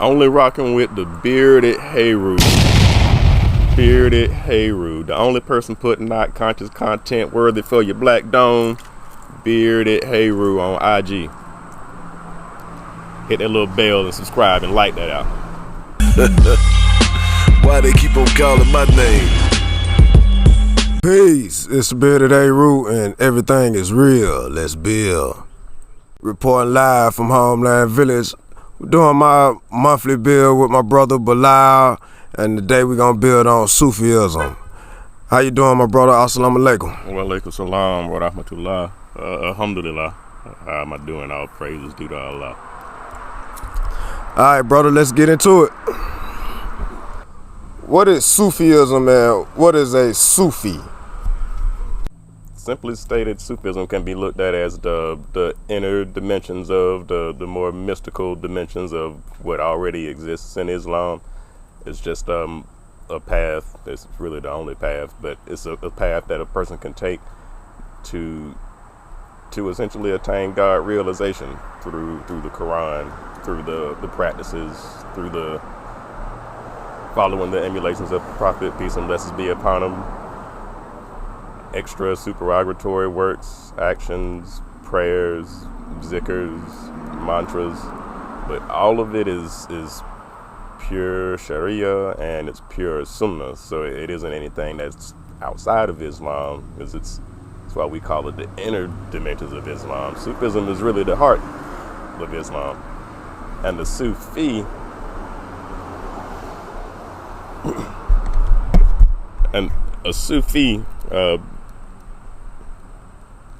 Only rocking with the bearded Heru. Bearded Heru. The only person putting out conscious content worthy for your black dome. Bearded Heru on IG. Hit that little bell and subscribe and like that out. Why they keep on calling my name? Peace, it's the bearded Heru and everything is real. Let's build. Reporting live from Homeland Village. We're doing my monthly build with my brother Bilal, and today we're gonna build on Sufism. How you doing, my brother? Assalamu alaikum. Wa alaikum salam wa rahmatullah. Alhamdulillah. How am I doing? All praises due to Allah. Alright, brother, let's get into it. What is Sufism and what is a Sufi? Simply stated, Sufism can be looked at as the inner dimensions of the more mystical dimensions of what already exists in Islam. It's just a path. It's really the only path, but it's a path that a person can take to essentially attain God realization through the Quran, through the practices, through the following the emulations of the Prophet, peace and blessings be upon him. Extra supererogatory works, actions, prayers, zikrs, mantras, but all of it is pure Sharia and it's pure Sunnah. So it isn't anything that's outside of Islam, because that's why we call it the inner dimensions of Islam. Sufism is really the heart of Islam, and the Sufi and a Sufi.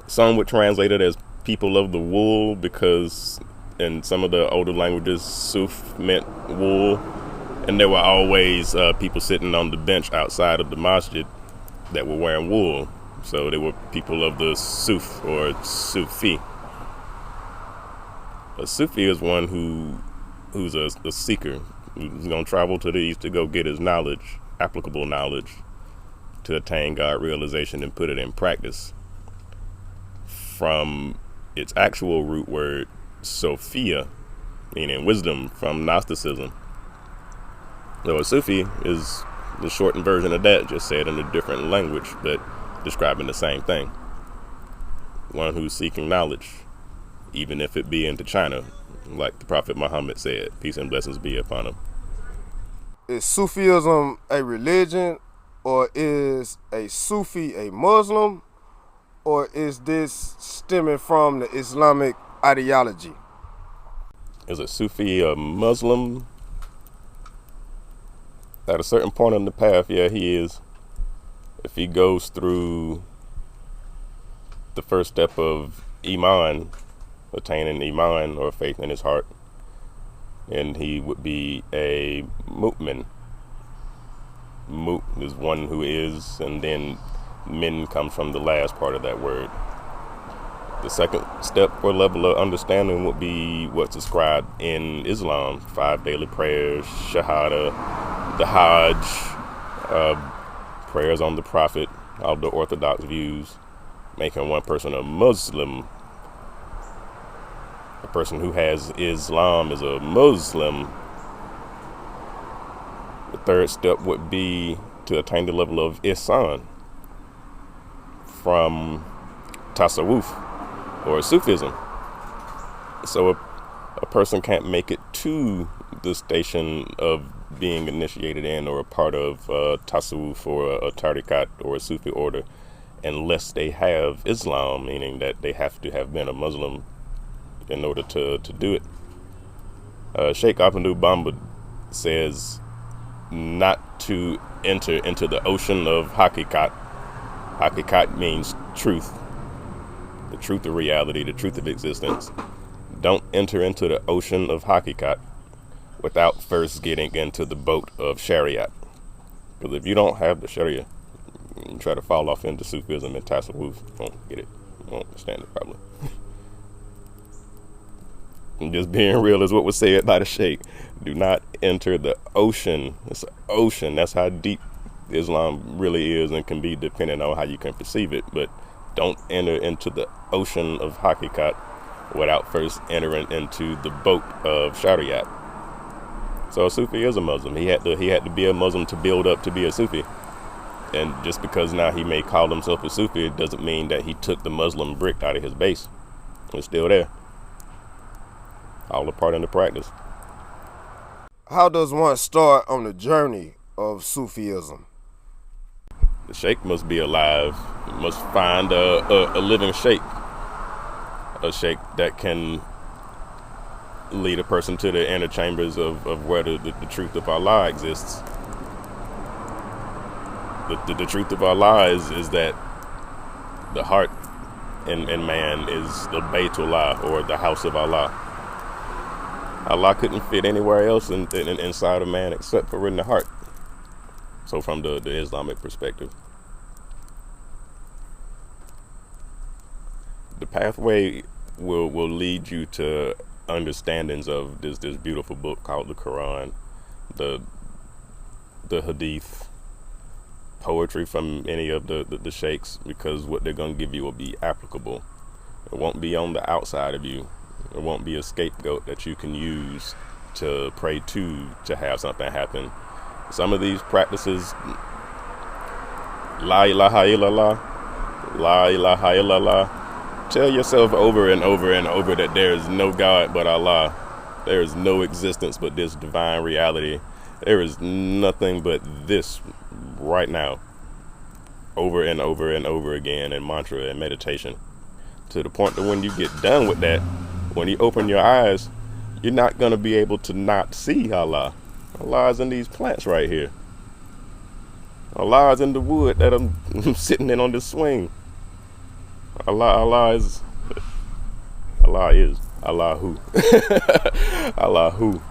Some would translate it as people of the wool, because in some of the older languages, Suf meant wool, and there were always people sitting on the bench outside of the masjid that were wearing wool. So they were people of the Suf or Sufi. A Sufi is one who's a seeker, who's going to travel to the east to go get his knowledge, applicable knowledge, to attain God realization and put it in practice. From its actual root word, Sophia, meaning wisdom, from Gnosticism. So a Sufi is the shortened version of that, just said in a different language, but describing the same thing. One who's seeking knowledge, even if it be into China, like the Prophet Muhammad said, peace and blessings be upon him. Is Sufism a religion, or is a Sufi a Muslim? Or is this stemming from the Islamic ideology? Is a Sufi a Muslim? At a certain point on the path, yeah, he is. If he goes through the first step of Iman, attaining Iman or faith in his heart, then he would be a mu'min. Mu' is one who is, and then min comes from the last part of that word. The second step or level of understanding would be what's described in Islam: 5 daily prayers, shahada, the hajj, prayers on the Prophet, all the orthodox views, making one person a Muslim. A person who has Islam is a Muslim. The third step would be to attain the level of ihsan, from tasawwuf or Sufism. So a person can't make it to the station of being initiated in or a part of tasawwuf or a tariqat or a Sufi order unless they have Islam, meaning that they have to have been a Muslim in order to do it. Sheikh Ahmadu Bamba says not to enter into the ocean of hakikat. Hakikat means truth, the truth of reality, the truth of existence. Don't enter into the ocean of hakikat without first getting into the boat of Shariat. Because if you don't have the Sharia, you try to fall off into Sufism and tasawwuf, you won't get it. You won't understand it probably. And just being real is what was said by the Sheikh. Do not enter the ocean. It's an ocean. That's how deep Islam really is and can be, depending on how you can perceive it. But don't enter into the ocean of hakikat without first entering into the boat of Shariat. So a Sufi is a Muslim. He had to be a Muslim to build up to be a Sufi. And just because now he may call himself a Sufi, it doesn't mean that he took the Muslim brick out of his base. It's still there. All a part in the practice. How does one start on the journey of Sufism? The sheikh must be alive. Must find a living sheikh. A sheikh that can lead a person to the inner chambers of where the truth of Allah exists. The truth of Allah is that the heart in man is the Baytullah, or the house of Allah. Allah couldn't fit anywhere else inside of man except for in the heart. So from the Islamic perspective, the pathway will lead you to understandings of this beautiful book called the Quran, the Hadith, poetry from any of the sheikhs, because what they're going to give you will be applicable. It won't be on the outside of you. It won't be a scapegoat that you can use to pray to have something happen. Some of these practices, La ilaha illallah, La ilaha illallah, tell yourself over and over and over that there is no God but Allah. There is no existence but this divine reality. There is nothing but this right now, over and over and over again in mantra and meditation, to the point that when you get done with that, when you open your eyes, you're not going to be able to not see Allah. Allah is in these plants right here. Allah is in the wood that I'm sitting in on this swing. Allah is Allahu. Allahu.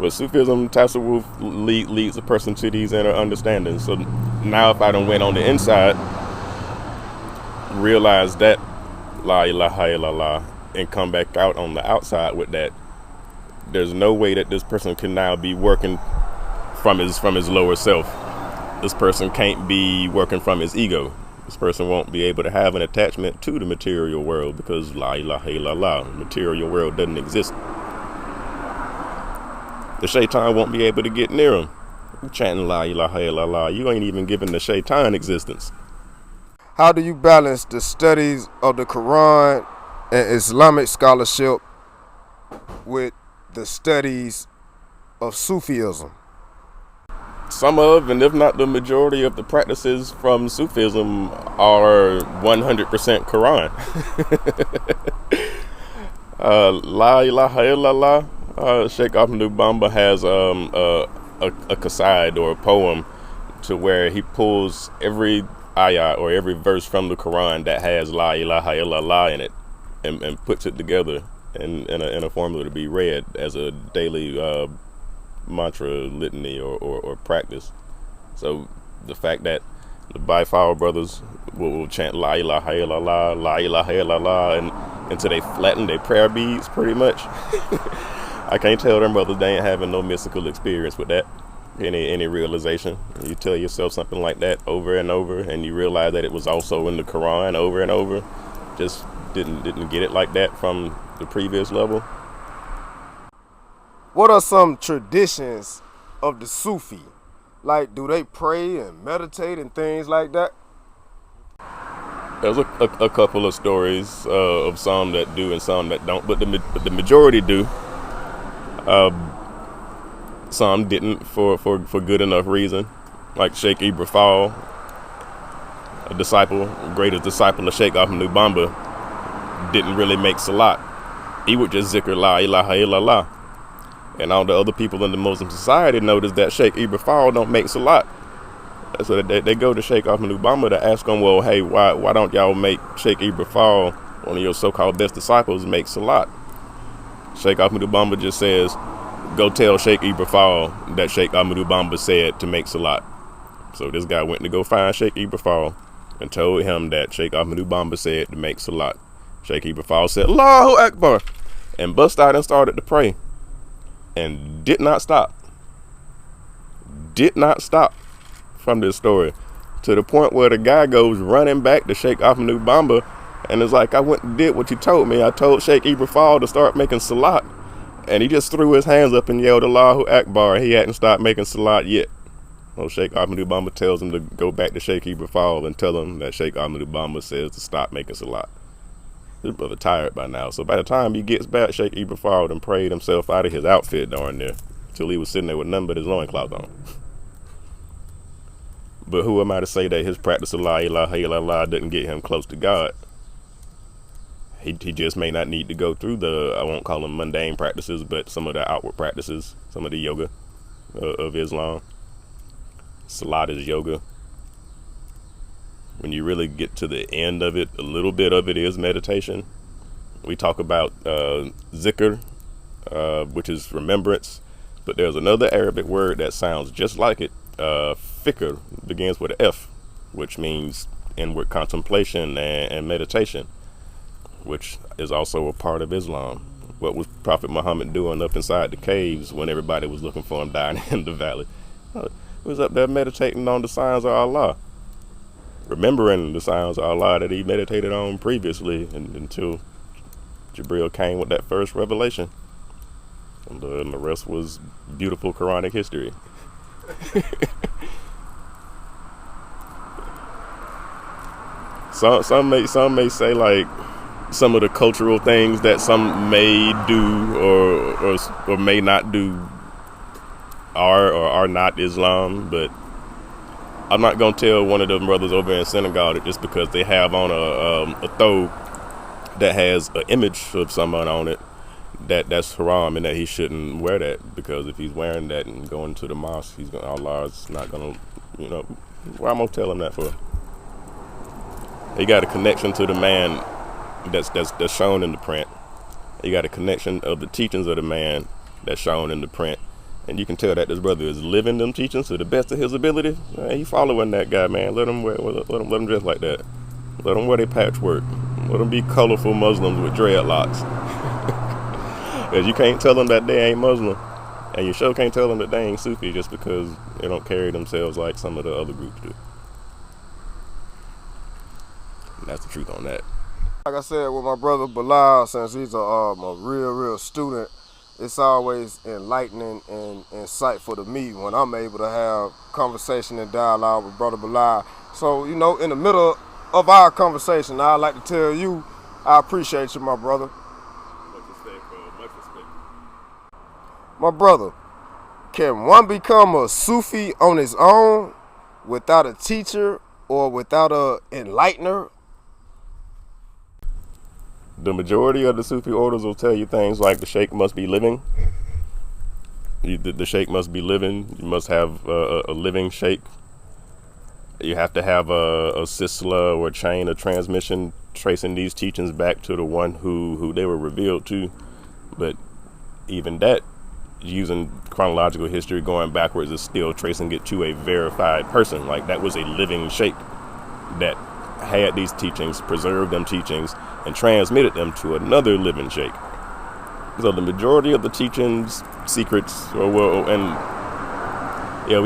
But Sufism, Tasawwuf leads a person to these inner understandings. So now if I done went on the inside, realize that La ilaha illallah, and come back out on the outside with that, there's no way that this person can now be working from his lower self. This person can't be working from his ego. This person won't be able to have an attachment to the material world, because La ilaha illallah, the material world doesn't exist. The shaitan won't be able to get near him. You're chanting La ilaha illallah, you ain't even giving the shaitan existence. How do you balance the studies of the Quran and Islamic scholarship with the studies of Sufism? Some of, and if not the majority of the practices from Sufism are 100% Quran. La ilaha illallah, Sheikh Ahmadu Bamba has a qasaid, or a poem, to where he pulls every ayah or every verse from the Quran that has La ilaha illallah in it, and puts it together in a formula to be read as a daily mantra, litany, or practice. So the fact that the Bifal brothers will chant La ilaha illallah, La ilaha illallah, until they flatten their prayer beads, pretty much. I can't tell them brothers they ain't having no mystical experience with that, any realization. You tell yourself something like that over and over, and you realize that it was also in the Quran over and over, just didn't get it like that from the previous level. What are some traditions of the Sufi? Like, do they pray and meditate and things like that? There's a couple of stories of some that do and some that don't, but the majority do. Some didn't for good enough reason. Like Sheikh Ibrahim, a disciple, greatest disciple of Sheikh Ahmadu Bamba, didn't really make salat. He would just zikr La ilaha illallah. And all the other people in the Muslim society noticed that Sheikh Ibrahim don't make salat. So they go to Sheikh Ahmadu Bamba to ask him, well, hey, why don't y'all make Sheikh Ibrahim, one of your so-called best disciples, make salat? Sheikh Ahmadu Bamba just says, go tell Sheikh Ibrahim that Sheikh Ahmadu Bamba said to make salat. So this guy went to go find Sheikh Ibrahim and told him that Sheikh Ahmadu Bamba said to make salat. Sheikh Ibrahim said, Allahu Akbar, and bust out and started to pray, and did not stop from this story, to the point where the guy goes running back to Sheikh Ahmadu Bamba and is like, I went and did what you told me. I told Sheikh Ibrahim to start making salat, And he just threw his hands up and yelled Allahu Akbar. He hadn't stopped making salat yet. Well, Sheikh Ahmadu Bamba tells him to go back to Sheikh Ibrahim and tell him that Sheikh Ahmadu Bamba says to stop making salat. This brother tired by now, so by the time he gets back, Sheikh Ibrahim done prayed himself out of his outfit darn there, till he was sitting there with nothing but his loincloth on. But who am I to say that his practice of La ilaha illallah didn't get him close to God? He just may not need to go through the, I won't call them mundane practices, but some of the outward practices, some of the yoga of Islam. Salat is yoga. When you really get to the end of it, a little bit of it is meditation. We talk about zikr, which is remembrance, but there's another Arabic word that sounds just like it. Fikr begins with an F, which means inward contemplation and meditation, which is also a part of Islam. What was Prophet Muhammad doing up inside the caves when everybody was looking for him dying in the valley? He was up there meditating on the signs of Allah, remembering the signs of Allah that he meditated on previously until Jibril came with that first revelation. And the rest was beautiful Quranic history. Some may say like some of the cultural things that some may do or may not do are or are not Islam, but I'm not gonna tell one of them brothers over in Senegal that just because they have on a thobe that has an image of someone on it that's haram and that he shouldn't wear that, because if he's wearing that and going to the mosque, Allah's not gonna, why am I gonna tell him that for? He got a connection to the man that's shown in the print. He got a connection of the teachings of the man that's shown in the print. And you can tell that this brother is living them teachings to the best of his ability. He following that guy, man. Let him dress like that. Let them wear their patchwork. Let them be colorful Muslims with dreadlocks. Because you can't tell them that they ain't Muslim. And you sure can't tell them that they ain't Sufi just because they don't carry themselves like some of the other groups do. And that's the truth on that. Like I said, with my brother Bilal, since he's a real student, it's always enlightening and insightful to me when I'm able to have conversation and dialogue with brother Bilal. So, in the middle of our conversation, I'd like to tell you, I appreciate you, my brother. Much respect, bro. Much respect. My brother, can one become a Sufi on his own without a teacher or without a enlightener? The majority of the Sufi orders will tell you things like the sheikh must be living. The sheikh must be living. You must have a living sheikh. You have to have a silsila or a chain of transmission tracing these teachings back to the one who they were revealed to. But even that, using chronological history going backwards, is still tracing it to a verified person. Like that was a living sheikh that had these teachings, preserved them teachings, and transmitted them to another living sheikh. So the majority of the teachings, secrets, we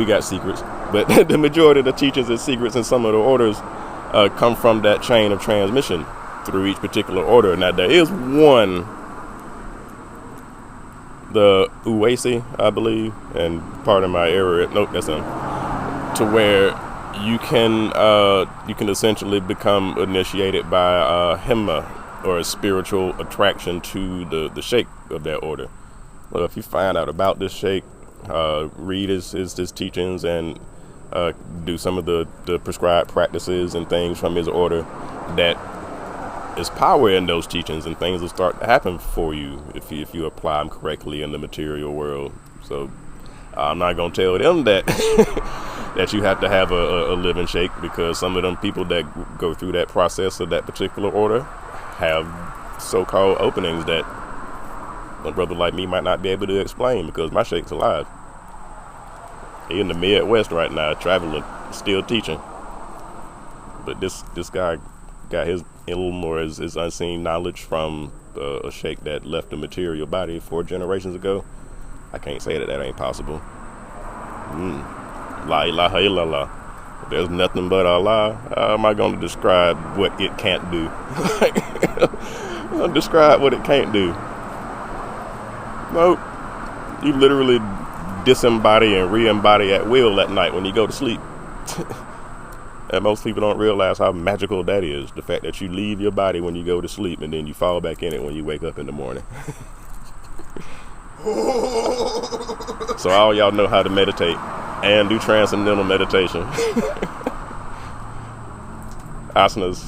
got secrets, but the majority of the teachings and secrets in some of the orders come from that chain of transmission through each particular order. Now there is one, the Uwaisi, I believe, and pardon my error, nope, that's him, to where you can essentially become initiated by himma, or a spiritual attraction to the sheikh of that order. Well, if you find out about this sheikh, read his teachings and do some of the prescribed practices and things from his order, that is power in those teachings, and things will start to happen for you if you apply them correctly in the material world. So I'm not gonna tell them that that you have to have a living sheikh, because some of them people that go through that process of that particular order have so-called openings that a brother like me might not be able to explain, because my sheikh's alive. He in the Midwest right now, traveling, still teaching. But this guy got his ilm, or his unseen knowledge, from a sheikh that left the material body 4 generations ago. I can't say that ain't possible. La ilaha illallah. There's nothing but Allah. How am I going to describe what it can't do? Describe what it can't do. No, you literally disembody and re-embody at will at night when you go to sleep. And most people don't realize how magical that is. The fact that you leave your body when you go to sleep and then you fall back in it when you wake up in the morning. So all y'all know how to meditate and do transcendental meditation. Asanas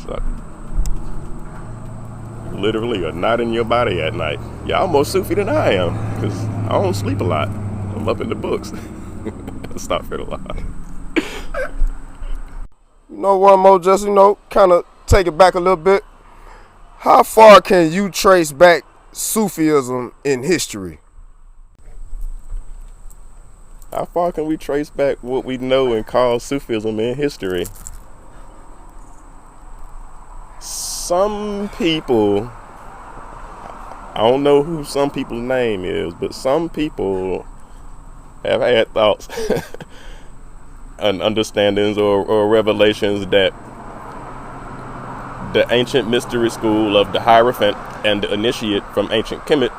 literally are not in your body at night. Y'all more Sufi than I am, because I don't sleep a lot. I'm up in the books. Stop for the lie. You know, one more, just, kind of take it back a little bit. How far can you trace back Sufism in history? How far can we trace back what we know and call Sufism in history? Some people, I don't know who some people's name is, but some people have had thoughts and understandings or revelations that the ancient mystery school of the Hierophant and the initiate from ancient Kemet,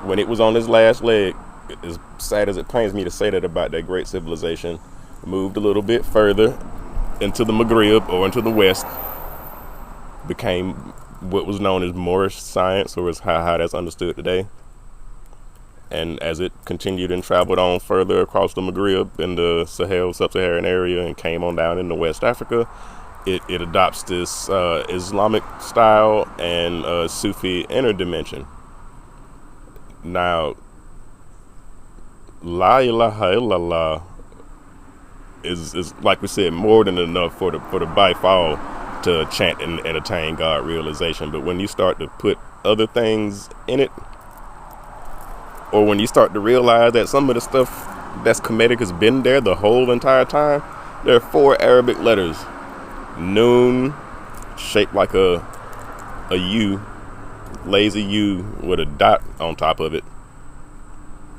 when it was on its last leg, as sad as it pains me to say that about that great civilization, moved a little bit further into the Maghreb or into the West, became what was known as Moorish science, or as how that's understood today. And as it continued and traveled on further across the Maghreb in the sub-Saharan area and came on down into West Africa, it adopts this Islamic style and Sufi inner dimension. Now, La ilaha illallah is like we said, more than enough for the bifal to chant and attain God realization. But when you start to put other things in it, or when you start to realize that some of the stuff that's Kemetic has been there the whole entire time, there are 4 Arabic letters. Noon, shaped like a U, lazy U with a dot on top of it.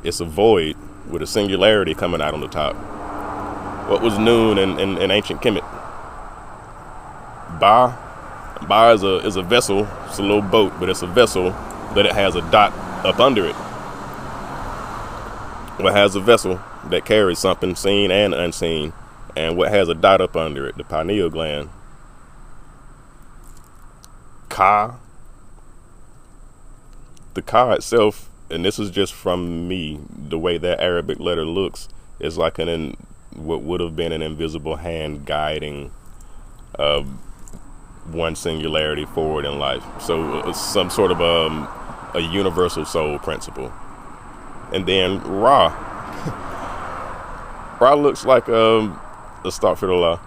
It's a void with a singularity coming out on the top. What was noon in ancient Kemet? Ba is a vessel. It's a little boat, but it's a vessel, but it has a dot up under it. What has a vessel that carries something seen and unseen, and what has a dot up under it? The pineal gland. Ka. The Ka itself, and this is just from me, the way that Arabic letter looks, is like what would have been an invisible hand guiding one singularity forward in life. So some sort of a universal soul principle. And then Ra. Ra looks like astaghfirullah.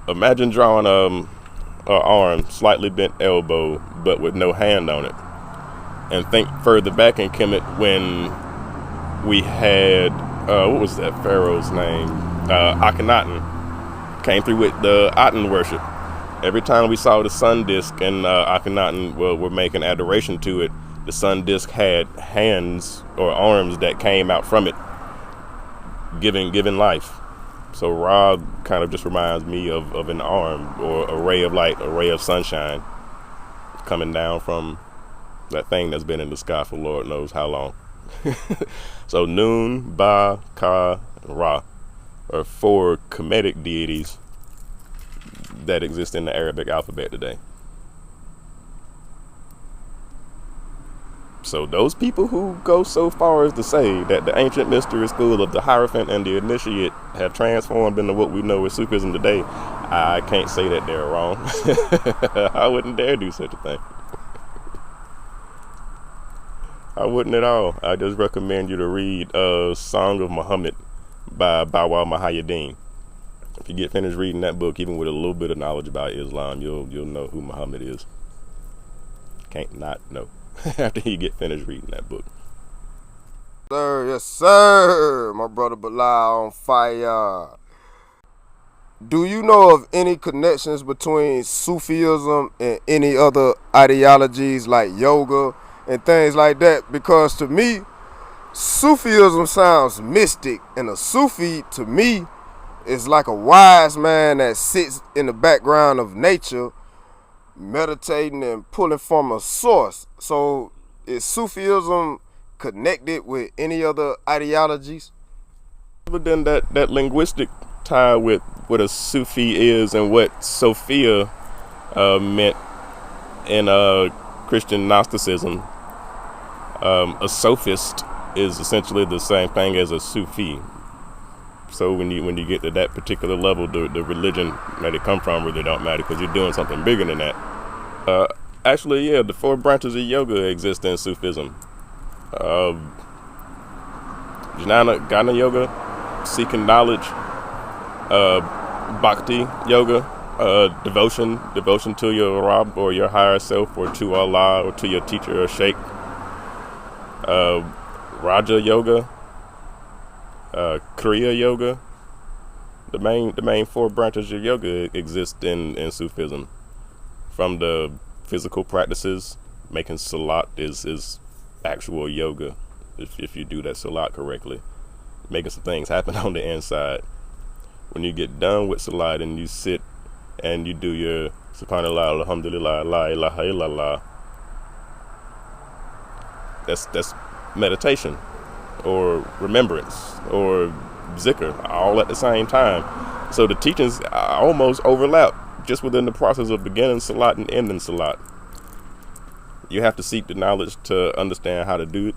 Imagine drawing an arm, slightly bent elbow, but with no hand on it. And think further back in Kemet when we had, what was that pharaoh's name? Akhenaten came through with the Aten worship. Every time we saw the sun disk and Akhenaten were making adoration to it, the sun disk had hands or arms that came out from it, giving life. So Ra kind of just reminds me of an arm or a ray of light, a ray of sunshine coming down from that thing that's been in the sky for Lord knows how long. So Noon, Ba, Ka, and Ra are 4 Kemetic deities that exist in the Arabic alphabet today. So those people who go so far as to say that the ancient mystery school of the Hierophant and the initiate have transformed into what we know as Sufism today, I can't say that they're wrong. I wouldn't dare do such a thing. I wouldn't at all. I just recommend you to read Song of Muhammad by Bawa Muhayyadeen. If you get finished reading that book, even with a little bit of knowledge about Islam, you'll know who Muhammad is. Can't not know after you get finished reading that book. Sir, yes sir, my brother Bilal on fire. Do you know of any connections between Sufism and any other ideologies like yoga and things like that? Because to me, Sufism sounds mystic, and a Sufi to me is like a wise man that sits in the background of nature, meditating and pulling from a source. So Is Sufism connected with any other ideologies? Other than that linguistic tie with what a Sufi is and what Sophia meant in Christian Gnosticism, a sophist is essentially the same thing as a Sufi. So when you get to that particular level, the religion that it come from really don't matter, because you're doing something bigger than that. Actually, yeah, the 4 branches of yoga exist in Sufism. Jnana yoga, seeking knowledge, bhakti yoga, devotion to your Rabb or your higher self, or to Allah, or to your teacher or sheikh. Raja yoga, Kriya yoga. The main 4 branches of yoga exist in Sufism. From the physical practices, making salat is actual yoga, if you do that salat correctly, making some things happen on the inside. When you get done with salat and you sit and you do your subhanallah, alhamdulillah, la ilaha illallah, that's meditation or remembrance or zikr, all at the same time. So the teachings almost overlap just within the process of beginning salat and ending salat. You have to seek the knowledge to understand how to do it,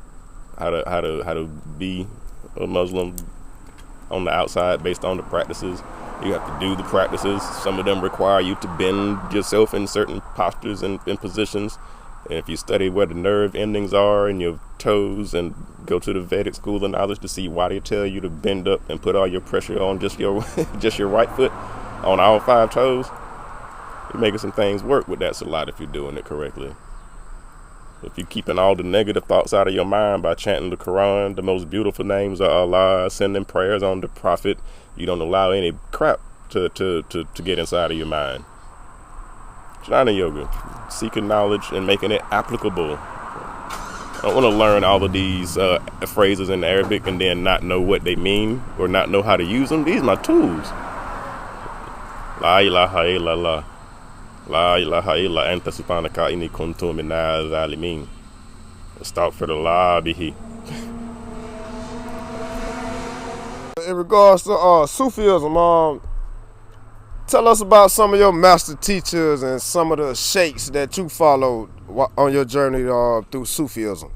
how to be a Muslim on the outside based on the practices. You have to do the practices. Some of them require you to bend yourself in certain postures and in positions. And if you study where the nerve endings are in your toes and go to the Vedic school of knowledge to see why they tell you to bend up and put all your pressure on just your right foot on all 5 toes, you're making some things work with that salat if you're doing it correctly. If you're keeping all the negative thoughts out of your mind by chanting the Quran, the most beautiful names of Allah, sending prayers on the Prophet, you don't allow any crap to get inside of your mind. Jnana yoga, seeking knowledge and making it applicable. I don't want to learn all of these phrases in Arabic and then not know what they mean or not know how to use them. These are my tools. La ilaha illallah. La ilaha illa anta subhanaka inni kuntu minaz zalimin. Astaghfirullah bihi. In regards to Sufism, tell us about some of your master teachers and some of the sheikhs that you followed on your journey through Sufism.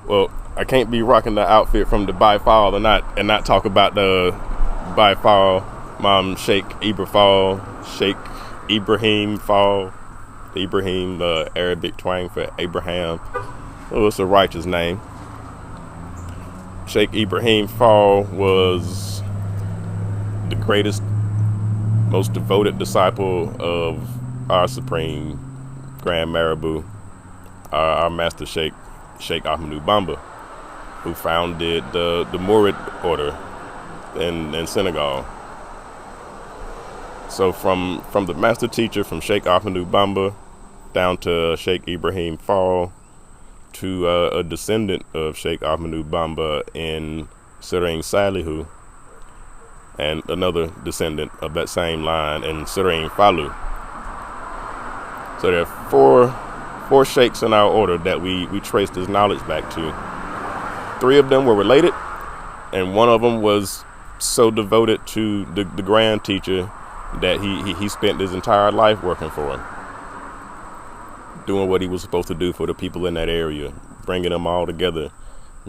Well, I can't be rocking the outfit from the Bifal and not talk about the Bifal, Sheikh Sheikh Ibrahim Fall. Ibrahim, Arabic twang for Abraham. Oh, it's a righteous name. Sheikh Ibrahim Fall was the greatest, most devoted disciple of our Supreme Grand Marabou, our Master Sheikh Ahmadu Bamba, who founded the Murid order in Senegal. So from the master teacher, from Sheikh Ahmadu Bamba down to Sheikh Ibrahim Fall, to a descendant of Sheikh Ahmadu Bamba in Seraing Salihu, and another descendant of that same line in Seraing Falu. So there are four sheikhs in our order that we traced his knowledge back to. 3 of them were related, and one of them was so devoted to the grand teacher that he spent his entire life working for him, doing what he was supposed to do for the people in that area, bringing them all together,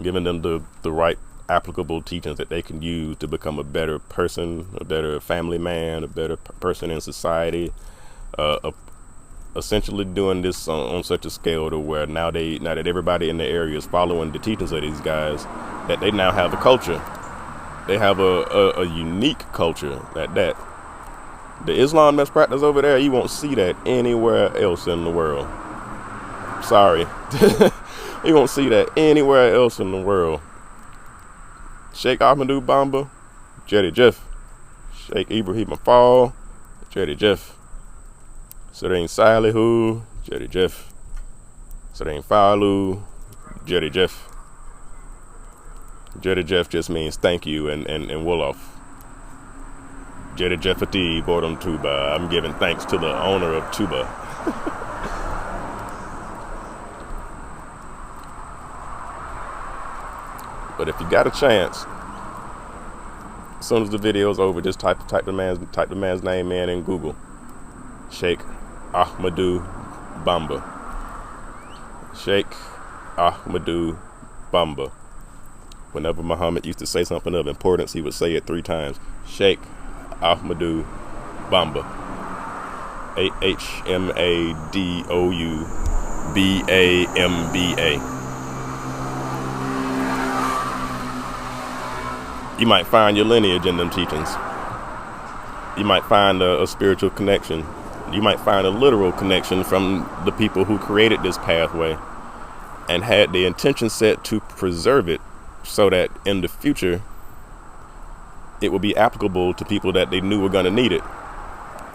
giving them the right applicable teachings that they can use to become a better person, a better family man, a better person in society, essentially doing this on such a scale to where now that everybody in the area is following the teachings of these guys, that they now have a culture. They have a unique culture at that. The Islam that's practiced over there, you won't see that anywhere else in the world. Sorry. You won't see that anywhere else in the world. Sheikh Ahmadu Bamba, Jedi Jeff. Sheikh Ibrahim Fall, Jedi Jeff. Seraing Salihu, Jedi Jeff. Seraing Falu, Jedi Jeff. Jedi Jeff just means thank you and Wolof. Jedi Jeffati Bordom Tuba. I'm giving thanks to the owner of Tuba. But if you got a chance, as soon as the video's over, just type the man's name in Google. Sheikh Ahmadu Bamba. Sheikh Ahmadu Bamba. Whenever Muhammad used to say something of importance, he would say it 3 times. Sheikh Ahmadu Bamba. Ahmadoubamba. You might find your lineage in them teachings. You might find a spiritual connection. You might find a literal connection from the people who created this pathway and had the intention set to preserve it so that in the future it will be applicable to people that they knew were going to need it.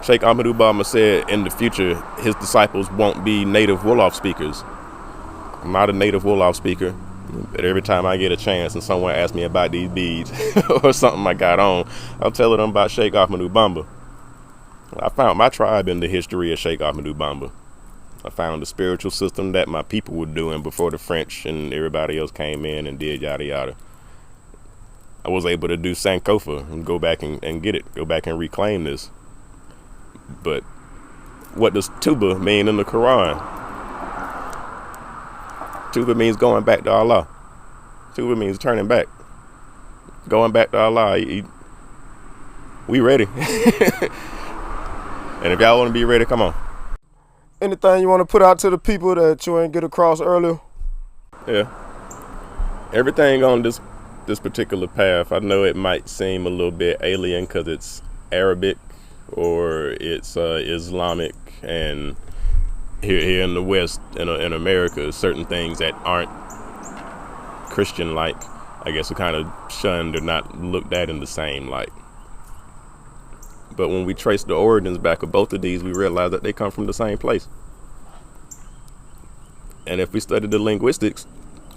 Sheikh Ahmadu Bamba said in the future his disciples won't be native Wolof speakers. I'm not a native Wolof speaker, but every time I get a chance and someone asks me about these beads or something I got on, I'm telling them about Sheikh Ahmadu Bamba. I found my tribe in the history of Sheikh Ahmadu Bamba. I found the spiritual system that my people were doing before the French and everybody else came in and did yada yada. I was able to do Sankofa and go back and get it, go back and reclaim this. But what does Tuba mean in the Quran? Tuba means going back to Allah. Tuba means turning back. Going back to Allah. We ready. And if y'all want to be ready, come on. Anything you want to put out to the people that you ain't get across earlier? Yeah. Everything on this particular path, I know it might seem a little bit alien because it's Arabic or it's Islamic, and here in the West, in America, certain things that aren't Christian-like, I guess, are kind of shunned or not looked at in the same light. But when we trace the origins back of both of these, we realize that they come from the same place. And if we study the linguistics,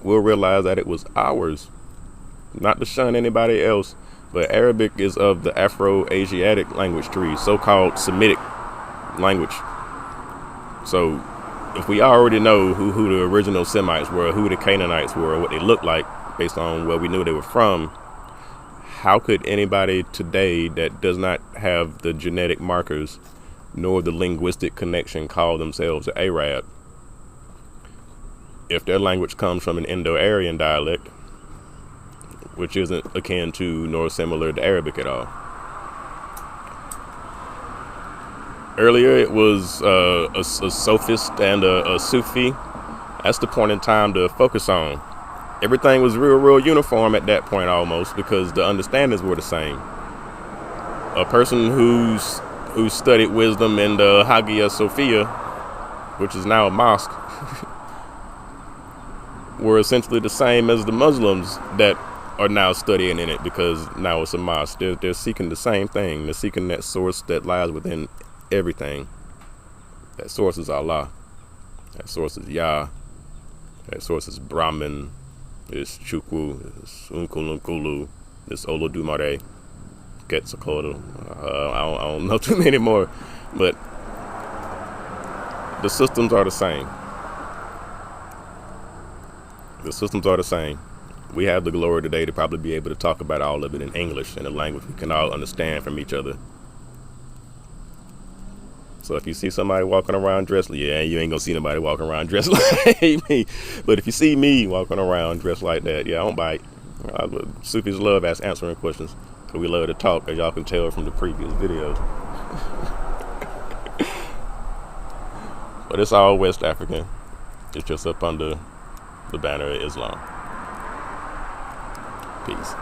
we'll realize that it was ours. Not to shun anybody else, but Arabic is of the Afro-Asiatic language tree, so-called Semitic language. So if we already know who the original Semites were, who the Canaanites were, what they looked like based on where we knew they were from, how could anybody today that does not have the genetic markers nor the linguistic connection call themselves an Arab? If their language comes from an Indo-Aryan dialect, which isn't akin to nor similar to Arabic at all. Earlier it was a sophist and a Sufi. That's the point in time to focus on. Everything was real uniform at that point almost, because the understandings were the same. A person who studied wisdom in the Hagia Sophia, which is now a mosque, were essentially the same as the Muslims that are now studying in it, because now it's a mosque. They're seeking the same thing. They're seeking that source that lies within everything. That source is Allah. That source is Yah. That source is Brahman. It's Chukwu. It's Unkulunkulu. It's Olodumare. Quetzalcoatl. I don't know too many more. But the systems are the same. The systems are the same. We have the glory today to probably be able to talk about all of it in English, in a language we can all understand from each other. So if you see somebody walking around dressed, yeah, you ain't gonna see nobody walking around dressed like me. But if you see me walking around dressed like that, yeah, I don't bite. Sufis love answering questions, because we love to talk, as y'all can tell from the previous videos. But it's all West African. It's just up under the banner of Islam. Peace.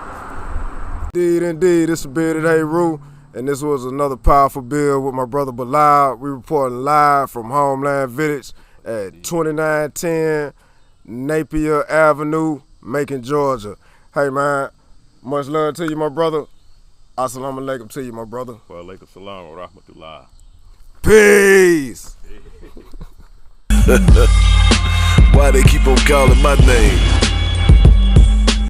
Indeed, this is Bearded Heru, and this was another powerful build with my brother Bilal. We reporting live from Homeland Village at 2910 Napier Avenue, Macon, Georgia. Hey man, much love to you, my brother. Assalamu alaikum to you, my brother. Wa alaikum salam wa rahmatullah. Peace. Why they keep on calling my name?